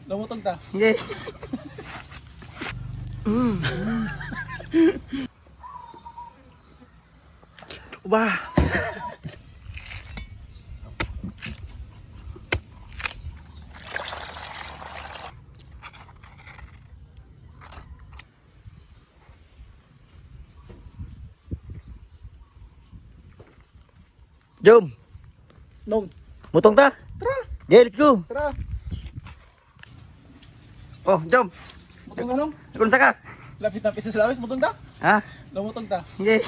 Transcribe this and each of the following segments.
Lumutog ta. Sige. Ba. Jom. Nong. Mutong ta. Tara. Okay, let's go. Tara. Oh, jom. Mutong na nong. Kunsa ka? Lapit na pisa sa lawis. Mutong ta. Ha? Lumutog ta. Sige.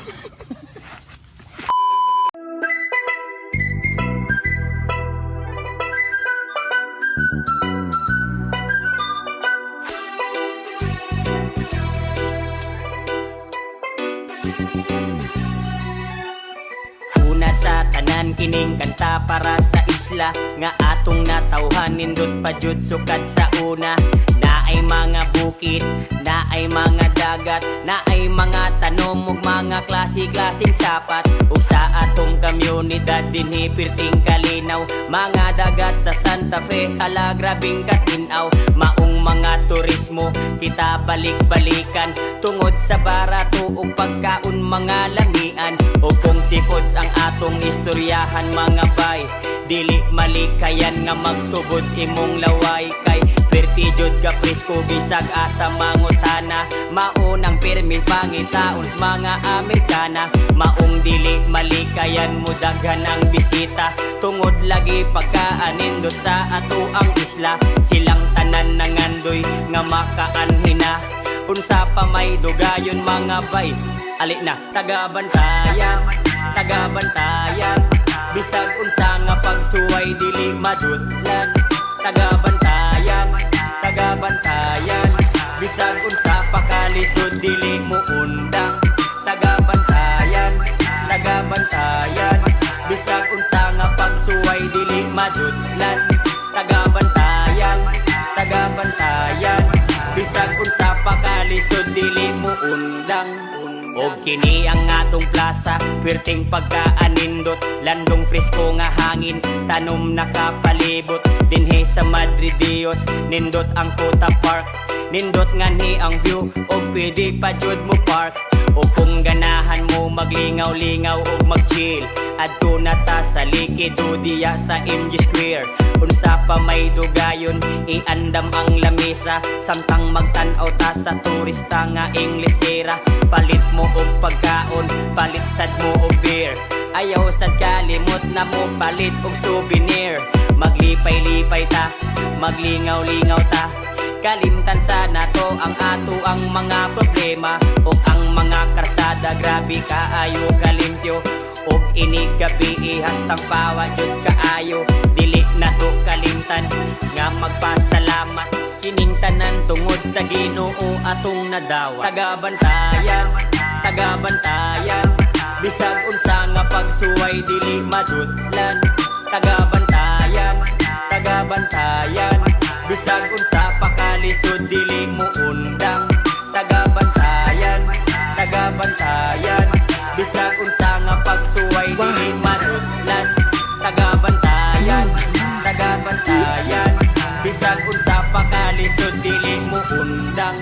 Una sa tanan kining kanta para sa isla nga atong natawhan nindot pa jud sukad sa una. Naay mga bukid, naay mga dagat, naay mga tanom ug mga klase-klaseng sapat. Ug sa atong komunidad dinhi pirting kalinaw, mga dagat sa Santa Fe hala grabing katinaw. Maong mga turismo kita balik-balikan tungod sa barato ug pagkaon mga lamian. Ug kung seafoods ang atong istoryahan mga bay, dili malikayan nga magtubod imong laway kay perti jud ka presko bisag asa mangutana. Maunang pirming pangitaon mga Amerikana, maong dili malikayan mo daghan ang bisita tungod lagi pagkaanindot sa ato ang isla. Silang tanan nangandoy nga makaanhina unsa pa may dugayon mga bay. Ali na tagabantayan, tagabantayan, bisag unsa nga pagsuway dili madutlan. Tagabantayan, tagabantayan, bisag unsa pakalisod dili mo undang. Tagabantayan, tagabantayan, bisag unsa nga pagsuway dili madutlan. Tagabantayan, tagabantayan, bisag unsa pakalisod dili mo undang. Og kini ang atong plaza, perting pagkaanindot, landong fresko nga hangin, tanom nakapalibot. Dinhi sa Madre Dios, nindot ang Kota Park, nindot nganhi ang view, og pwede pa jud mo park. O kung ganahan mo maglingaw-lingaw og mag-chill, adto na ta sa likido diya sa MG Square. Unsa pa may dugayon, iandam ang lamesa, samtang magtan-aw ta sa turista nga Inglesera. Palit mo og pagkaon, palit sad mo og beer, ayaw sad kalimot na mo palit og souvenir. Maglipay-lipay ta, maglingaw-lingaw ta, kalimtan sana to ang ato ang mga problema. Og ang mga karsada grabe kaayo kalimpyo, og inig gabi ihastang pawa jud kaayo. Dili na to kalimtan nga magpasalamat, kining tanan tungod sa Ginoo atong nadawa. Tagabantayan, tagabantayan, bisag unsa nga pagsuway dili madutlan. Tagabantayan, tagabantayan, bisag unsa pakalisod dili mo undang. Tagabantayan, tagabantayan, bisag unsa nga pagsuway dili madutlan. Tagabantayan, tagabantayan, bisag unsa pakalisod dili mo undang.